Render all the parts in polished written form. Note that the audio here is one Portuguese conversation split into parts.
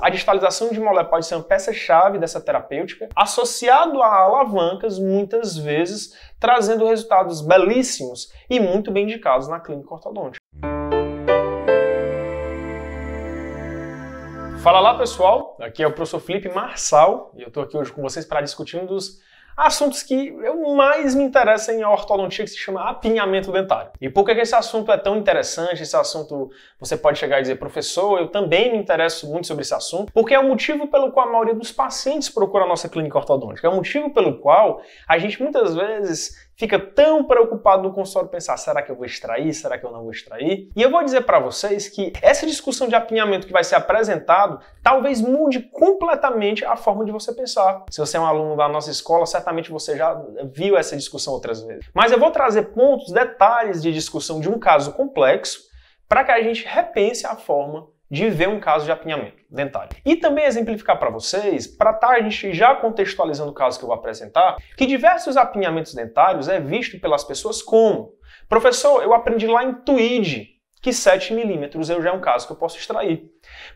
A distalização de molar pode ser uma peça-chave dessa terapêutica, associado a alavancas, muitas vezes trazendo resultados belíssimos e muito bem indicados na clínica ortodôntica. Fala lá, pessoal, aqui é o professor Felipe Marçal e eu estou aqui hoje com vocês para discutir um dos assuntos que eu mais me interessa em ortodontia, que se chama apinhamento dentário. E por que esse assunto é tão interessante? Esse assunto, você pode chegar e dizer, professor, eu também me interesso muito sobre esse assunto, porque é o motivo pelo qual a maioria dos pacientes procura a nossa clínica ortodôntica. É o motivo pelo qual a gente muitas vezes fica tão preocupado no consultório pensar, será que eu vou extrair? Será que eu não vou extrair? E eu vou dizer para vocês que essa discussão de apinhamento que vai ser apresentado talvez mude completamente a forma de você pensar. Se você é um aluno da nossa escola, certamente você já viu essa discussão outras vezes. Mas eu vou trazer pontos, detalhes de discussão de um caso complexo para que a gente repense a forma de ver um caso de apinhamento dentário. E também exemplificar para vocês, para estar a gente já contextualizando o caso que eu vou apresentar, que diversos apinhamentos dentários é visto pelas pessoas como: professor, eu aprendi lá em TUID que 7 milímetros já é um caso que eu posso extrair.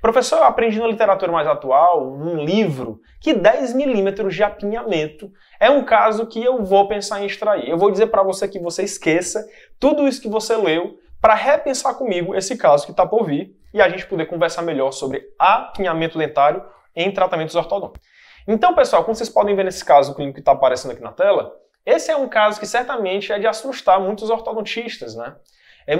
Professor, eu aprendi na literatura mais atual, num livro, que 10 milímetros de apinhamento é um caso que eu vou pensar em extrair. Eu vou dizer para você que você esqueça tudo isso que você leu para repensar comigo esse caso que está por vir e a gente poder conversar melhor sobre apinhamento dentário em tratamentos ortodônticos. Então, pessoal, como vocês podem ver nesse caso clínico que está aparecendo aqui na tela, esse é um caso que certamente é de assustar muitos ortodontistas, né?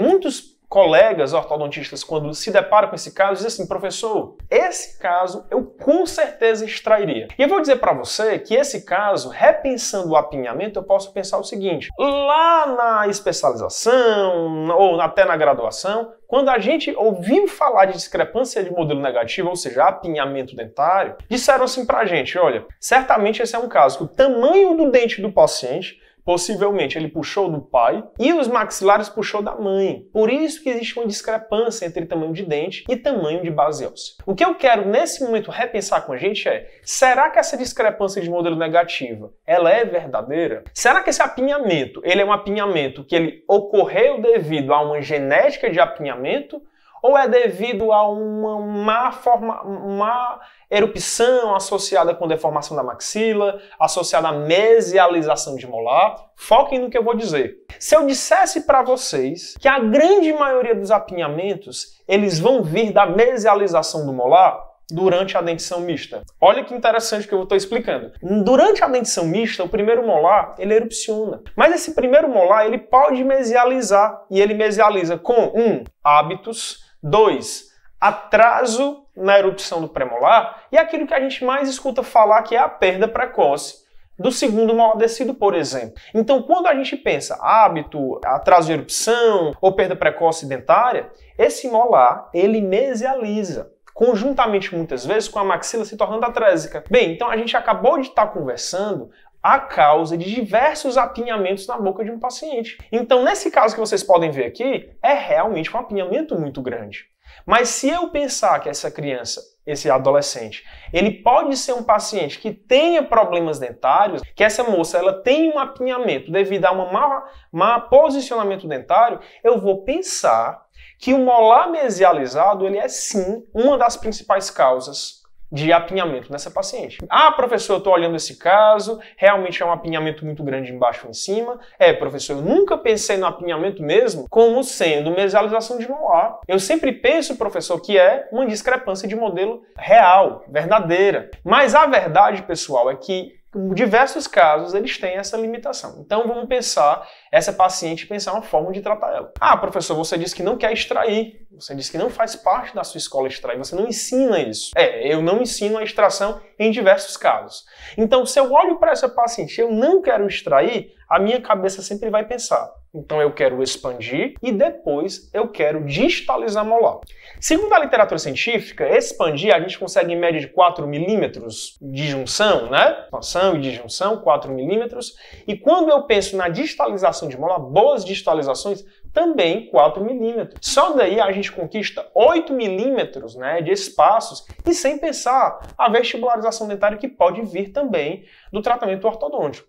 Muitos colegas ortodontistas, quando se deparam com esse caso, dizem assim, professor, esse caso eu com certeza extrairia. E eu vou dizer para você que esse caso, repensando o apinhamento, eu posso pensar o seguinte: lá na especialização, ou até na graduação, quando a gente ouviu falar de discrepância de modelo negativo, ou seja, apinhamento dentário, disseram assim pra gente, olha, certamente esse é um caso que o tamanho do dente do paciente possivelmente ele puxou do pai e os maxilares puxou da mãe. Por isso que existe uma discrepância entre tamanho de dente e tamanho de base óssea. O que eu quero nesse momento repensar com a gente é, será que essa discrepância de modelo negativa, ela é verdadeira? Será que esse apinhamento, ele é um apinhamento que ele ocorreu devido a uma genética de apinhamento? Ou é devido a uma má erupção associada com deformação da maxila, associada à mesialização de molar? Foquem no que eu vou dizer. Se eu dissesse para vocês que a grande maioria dos apinhamentos, eles vão vir da mesialização do molar durante a dentição mista. Olha que interessante o que eu estou explicando. Durante a dentição mista, o primeiro molar, ele erupciona. Mas esse primeiro molar, ele pode mesializar. E ele mesializa com 1. Hábitos, 2. Atraso na erupção do premolar e aquilo que a gente mais escuta falar que é a perda precoce do segundo molar descido, por exemplo. Então, quando a gente pensa hábito, atraso de erupção ou perda precoce dentária, esse molar, ele mesializa, conjuntamente muitas vezes com a maxila se tornando atrésica. Bem, então a gente acabou de estar conversando a causa de diversos apinhamentos na boca de um paciente. Então, nesse caso que vocês podem ver aqui, é realmente um apinhamento muito grande. Mas se eu pensar que essa criança, esse adolescente, ele pode ser um paciente que tenha problemas dentários, que essa moça ela tem um apinhamento devido a um mau posicionamento dentário, eu vou pensar que o molar mesializado ele é sim uma das principais causas de apinhamento nessa paciente. Ah, professor, eu estou olhando esse caso, realmente é um apinhamento muito grande embaixo ou em cima. Professor, eu nunca pensei no apinhamento mesmo como sendo mesialização de molar. Eu sempre penso, professor, que é uma discrepância de modelo real, verdadeira. Mas a verdade, pessoal, é que em diversos casos eles têm essa limitação. Então vamos pensar, essa paciente, pensar uma forma de tratar ela. Ah, professor, você disse que não quer extrair. Você disse que não faz parte da sua escola extrair. Você não ensina isso. Eu não ensino a extração em diversos casos. Então, se eu olho para essa paciente e eu não quero extrair, a minha cabeça sempre vai pensar. Então eu quero expandir e depois eu quero distalizar molar. Segundo a literatura científica, expandir a gente consegue em média de 4 milímetros de junção, né? Expansão e disjunção, 4 milímetros. E quando eu penso na distalização de molar, boas distalizações, também 4 milímetros. Só daí a gente conquista 8 milímetros, né, de espaços e sem pensar a vestibularização dentária que pode vir também do tratamento ortodôntico.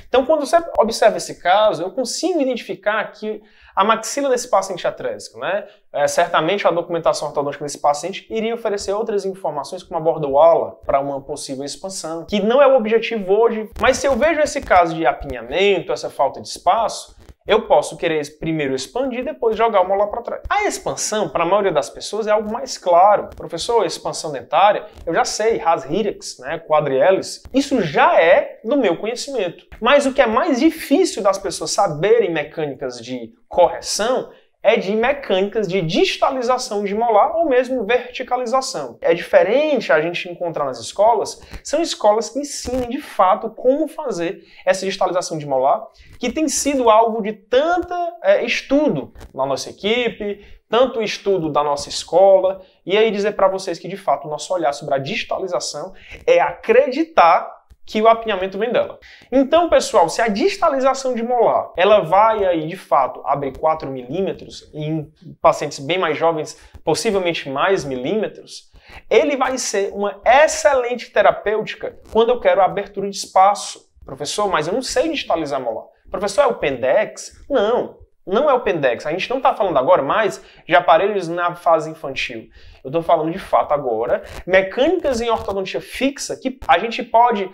Então, quando você observa esse caso, eu consigo identificar que a maxila desse paciente atrésico, né? Certamente a documentação ortodôntica desse paciente iria oferecer outras informações, como a borda Walla, para uma possível expansão, que não é o objetivo hoje. Mas se eu vejo esse caso de apinhamento, essa falta de espaço, eu posso querer primeiro expandir e depois jogar o molar para trás. A expansão, para a maioria das pessoas, é algo mais claro. Professor, expansão dentária, eu já sei, Haas-Hierix, né, quadrihélice, isso já é do meu conhecimento. Mas o que é mais difícil das pessoas saberem mecânicas de correção é de mecânicas de distalização de molar ou mesmo verticalização. É diferente a gente encontrar nas escolas, são escolas que ensinam de fato como fazer essa distalização de molar, que tem sido alvo de tanta estudo na nossa equipe, tanto estudo da nossa escola, e aí dizer para vocês que de fato o nosso olhar sobre a distalização é acreditar que o apinhamento vem dela. Então, pessoal, se a distalização de molar, ela vai aí, de fato, abrir 4 milímetros, e em pacientes bem mais jovens, possivelmente mais milímetros, ele vai ser uma excelente terapêutica quando eu quero a abertura de espaço. Professor, mas eu não sei distalizar molar. Professor, é o Pendex? Não. Não é o Pendex. A gente não está falando agora mais de aparelhos na fase infantil. Eu estou falando de fato agora mecânicas em ortodontia fixa que a gente pode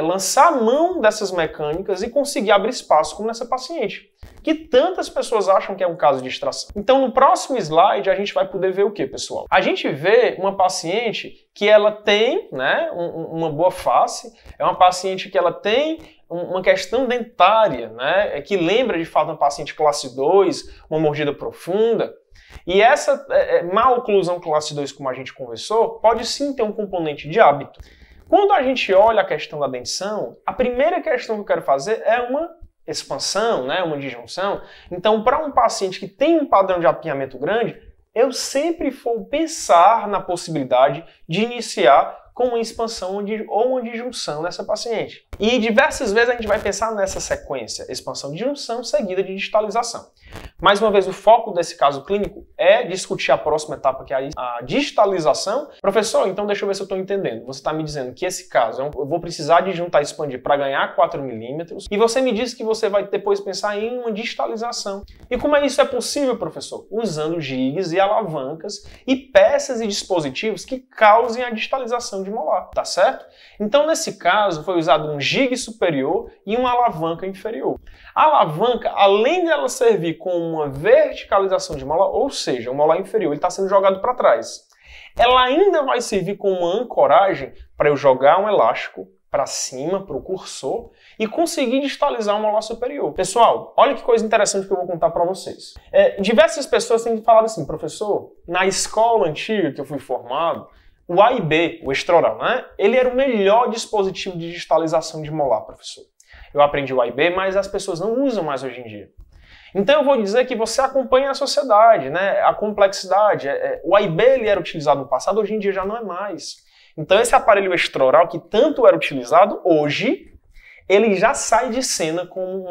lançar a mão dessas mecânicas e conseguir abrir espaço como nessa paciente, que tantas pessoas acham que é um caso de distração. Então no próximo slide a gente vai poder ver o que, pessoal? A gente vê uma paciente que ela tem, né, uma boa face, é uma paciente que ela tem uma questão dentária, né, que lembra de fato uma paciente classe 2, uma mordida profunda. E essa má oclusão classe 2, como a gente conversou, pode sim ter um componente de hábito. Quando a gente olha a questão da dentição, a primeira questão que eu quero fazer é uma expansão, né, uma disjunção. Então, para um paciente que tem um padrão de apinhamento grande, eu sempre vou pensar na possibilidade de iniciar com uma expansão ou uma disjunção nessa paciente. E diversas vezes a gente vai pensar nessa sequência, expansão de disjunção seguida de distalização. Mais uma vez, o foco desse caso clínico é discutir a próxima etapa, que é a distalização. Professor, então deixa eu ver se eu estou entendendo. Você está me dizendo que esse caso, eu vou precisar de juntar e expandir para ganhar 4 milímetros, e você me disse que você vai depois pensar em uma distalização. E como isso é possível, professor? Usando jigs e alavancas e peças e dispositivos que causem a distalização de molar, tá certo? Então, nesse caso, foi usado um jig superior e uma alavanca inferior. A alavanca, além dela servir como uma verticalização de molar, ou seja, o molar inferior está sendo jogado para trás, ela ainda vai servir como uma ancoragem para eu jogar um elástico para cima, para o cursor, e conseguir distalizar o molar superior. Pessoal, olha que coisa interessante que eu vou contar para vocês. Diversas pessoas têm falado assim, professor, na escola antiga que eu fui formado, o AIB, o extraoral, né? Ele era o melhor dispositivo de distalização de molar, professor. Eu aprendi o AIB, mas as pessoas não usam mais hoje em dia. Então eu vou dizer que você acompanha a sociedade, né? A complexidade. O AIB ele era utilizado no passado, hoje em dia já não é mais. Então esse aparelho extraoral que tanto era utilizado, hoje ele já sai de cena como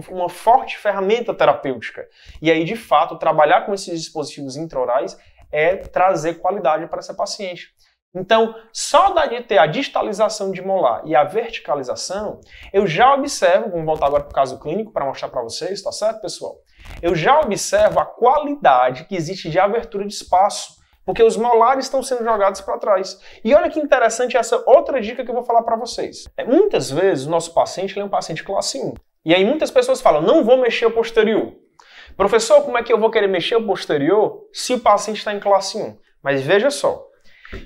uma forte ferramenta terapêutica. E aí, de fato, trabalhar com esses dispositivos intraorais é trazer qualidade para essa paciente. Então, só de ter a distalização de molar e a verticalização, eu já observo, vamos voltar agora para o caso clínico para mostrar para vocês, tá certo, pessoal? Eu já observo a qualidade que existe de abertura de espaço, porque os molares estão sendo jogados para trás. E olha que interessante essa outra dica que eu vou falar para vocês. Muitas vezes o nosso paciente é um paciente classe 1. E aí muitas pessoas falam, não vou mexer o posterior. Professor, como é que eu vou querer mexer o posterior se o paciente está em classe 1? Mas veja só,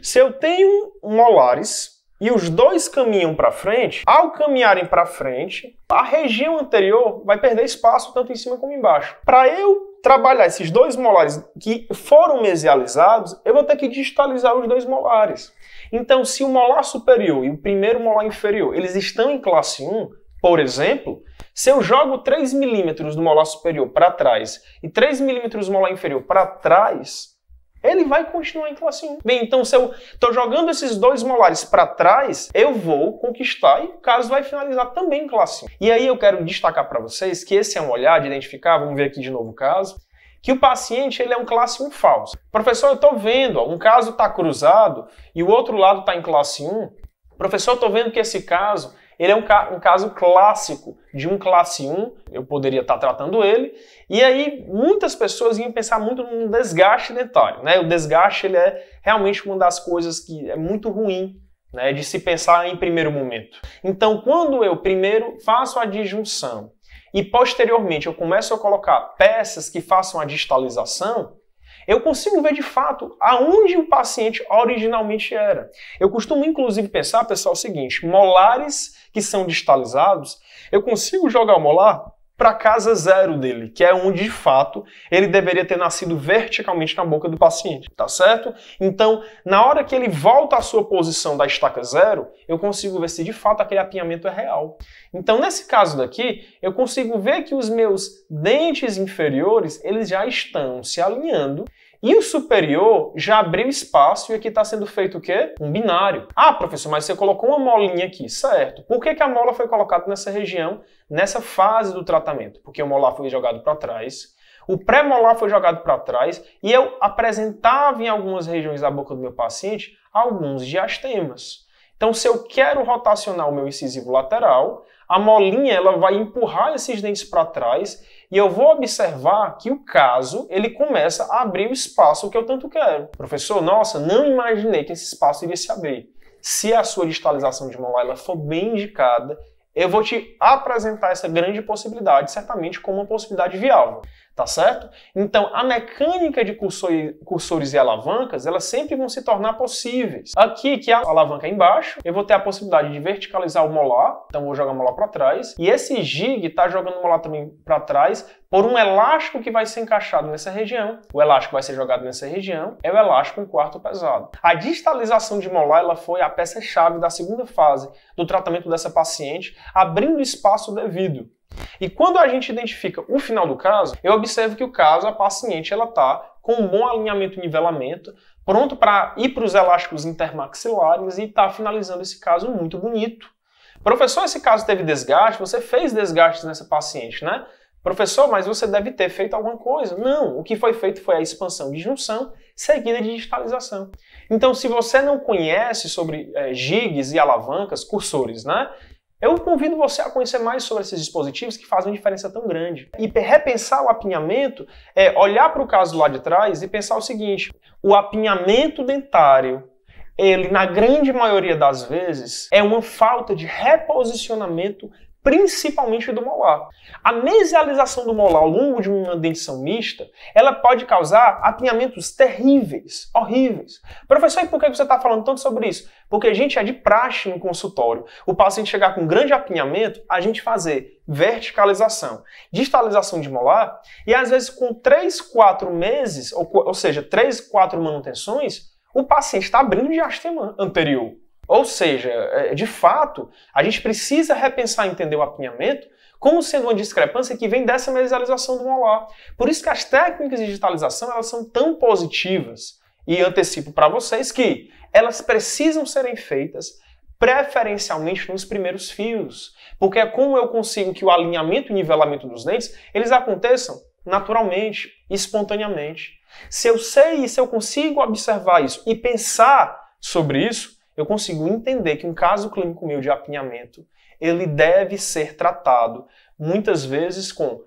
se eu tenho molares e os dois caminham para frente, ao caminharem para frente, a região anterior vai perder espaço tanto em cima como embaixo. Para eu trabalhar esses dois molares que foram mesializados, eu vou ter que distalizar os dois molares. Então, se o molar superior e o primeiro molar inferior, eles estão em classe 1, por exemplo, se eu jogo 3 milímetros do molar superior para trás e 3 milímetros do molar inferior para trás, ele vai continuar em classe 1. Bem, então se eu estou jogando esses dois molares para trás, eu vou conquistar e o caso vai finalizar também em classe 1. E aí eu quero destacar para vocês que esse é um olhar de identificar, vamos ver aqui de novo o caso, que o paciente ele é um classe 1 falso. Professor, eu estou vendo, um caso está cruzado e o outro lado está em classe 1. Professor, eu estou vendo que esse caso ele é um caso clássico de um classe 1, eu poderia estar tratando ele, e aí muitas pessoas iam pensar muito no desgaste dentário, né? O desgaste ele é realmente uma das coisas que é muito ruim, né, de se pensar em primeiro momento. Então, quando eu primeiro faço a disjunção e posteriormente eu começo a colocar peças que façam a distalização, eu consigo ver de fato aonde o paciente originalmente era. Eu costumo inclusive pensar, pessoal, o seguinte, molares que são distalizados, eu consigo jogar o molar para a casa zero dele, que é onde de fato ele deveria ter nascido verticalmente na boca do paciente, tá certo? Então, na hora que ele volta à sua posição da estaca zero, eu consigo ver se de fato aquele apinhamento é real. Então, nesse caso daqui, eu consigo ver que os meus dentes inferiores, eles já estão se alinhando e o superior já abriu espaço e aqui está sendo feito o quê? Um binário. Ah, professor, mas você colocou uma molinha aqui, certo. Por que a mola foi colocada nessa região, nessa fase do tratamento? Porque o molar foi jogado para trás, o pré-molar foi jogado para trás e eu apresentava em algumas regiões da boca do meu paciente alguns diastemas. Então, se eu quero rotacionar o meu incisivo lateral, a molinha ela vai empurrar esses dentes para trás e eu vou observar que o caso ele começa a abrir o espaço que eu tanto quero. Professor, nossa, não imaginei que esse espaço iria se abrir. Se a sua distalização de molar ela for bem indicada, eu vou te apresentar essa grande possibilidade, certamente como uma possibilidade viável. Tá certo? Então, a mecânica de cursores e alavancas, elas sempre vão se tornar possíveis. Aqui, que a alavanca é embaixo, eu vou ter a possibilidade de verticalizar o molar, então vou jogar o molar para trás, e esse jig está jogando o molar também para trás por um elástico que vai ser encaixado nessa região. O elástico vai ser jogado nessa região, é o elástico em quarto pesado. A distalização de molar, ela foi a peça-chave da segunda fase do tratamento dessa paciente, abrindo espaço devido. E quando a gente identifica o final do caso, eu observo que o caso, a paciente, ela está com um bom alinhamento e nivelamento, pronto para ir para os elásticos intermaxilares e está finalizando esse caso muito bonito. Professor, esse caso teve desgaste, você fez desgastes nessa paciente, né? Professor, mas você deve ter feito alguma coisa. Não, o que foi feito foi a expansão de junção seguida de distalização. Então, se você não conhece sobre jigs e alavancas, cursores, né? Eu convido você a conhecer mais sobre esses dispositivos que fazem uma diferença tão grande. E repensar o apinhamento é olhar para o caso lá de trás e pensar o seguinte, o apinhamento dentário, ele na grande maioria das vezes é uma falta de reposicionamento principalmente do molar. A mesialização do molar ao longo de uma dentição mista, ela pode causar apinhamentos terríveis, horríveis. Professor, e por que você está falando tanto sobre isso? Porque, gente, é de praxe no consultório. O paciente chegar com um grande apinhamento, a gente fazer verticalização, distalização de molar, e às vezes com 3, 4 meses, ou seja, 3, 4 manutenções, o paciente está abrindo diastema anterior. Ou seja, de fato, a gente precisa repensar e entender o apinhamento como sendo uma discrepância que vem dessa mesialização do molar. Por isso que as técnicas de digitalização elas são tão positivas. E antecipo para vocês que elas precisam serem feitas preferencialmente nos primeiros fios. Porque é como eu consigo que o alinhamento e nivelamento dos dentes eles aconteçam naturalmente, espontaneamente. Se eu sei e se eu consigo observar isso e pensar sobre isso, eu consigo entender que um caso clínico meu de apinhamento, ele deve ser tratado muitas vezes com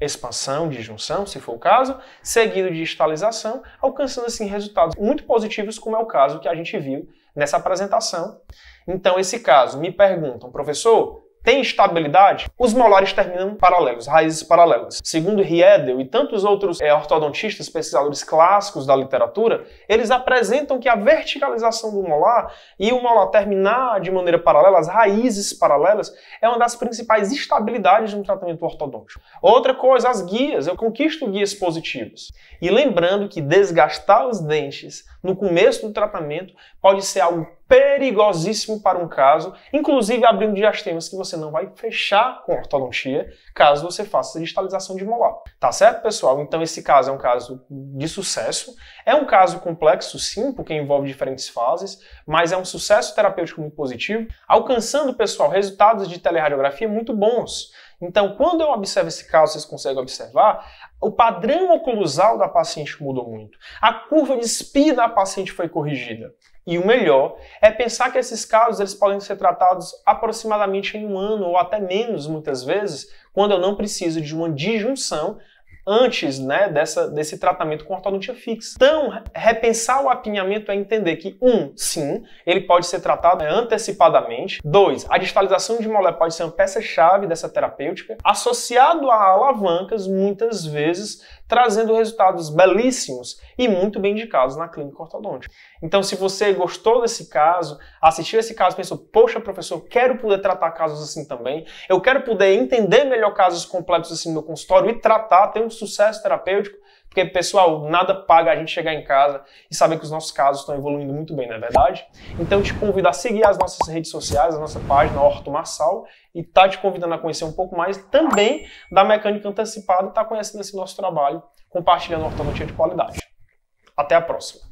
expansão de junção, se for o caso, seguido de distalização, alcançando assim resultados muito positivos, como é o caso que a gente viu nessa apresentação. Então, esse caso, me perguntam, professor, tem estabilidade? Os molares terminam paralelos, raízes paralelas. Segundo Riedel e tantos outros ortodontistas, pesquisadores clássicos da literatura, eles apresentam que a verticalização do molar e o molar terminar de maneira paralela, as raízes paralelas, é uma das principais estabilidades de um tratamento ortodôntico. Outra coisa, as guias. Eu conquisto guias positivas. E lembrando que desgastar os dentes no começo do tratamento pode ser algo perigosíssimo para um caso, inclusive abrindo diastemas que você não vai fechar com ortodontia caso você faça distalização de molar. Tá certo, pessoal? Então esse caso é um caso de sucesso. É um caso complexo, sim, porque envolve diferentes fases, mas é um sucesso terapêutico muito positivo, alcançando, pessoal, resultados de teleradiografia muito bons. Então, quando eu observo esse caso, vocês conseguem observar, o padrão oclusal da paciente mudou muito. A curva de espia da paciente foi corrigida. E o melhor é pensar que esses casos eles podem ser tratados aproximadamente em 1 ano ou até menos, muitas vezes, quando eu não preciso de uma disjunção antes, né, desse tratamento com ortodontia fixa. Então, repensar o apinhamento é entender que, sim, ele pode ser tratado antecipadamente. 2, a distalização de molé pode ser uma peça-chave dessa terapêutica, associado a alavancas, muitas vezes, trazendo resultados belíssimos e muito bem indicados na clínica ortodôntica. Então, se você gostou desse caso, assistiu esse caso e pensou, poxa, professor, quero poder tratar casos assim também, eu quero poder entender melhor casos complexos assim no meu consultório e tratar, ter um sucesso terapêutico, porque, pessoal, nada paga a gente chegar em casa e saber que os nossos casos estão evoluindo muito bem, não é verdade? Então, eu te convido a seguir as nossas redes sociais, a nossa página Orto Marçal, e tá te convidando a conhecer um pouco mais também da mecânica antecipada e tá conhecendo esse nosso trabalho, compartilhando ortodontia de qualidade. Até a próxima!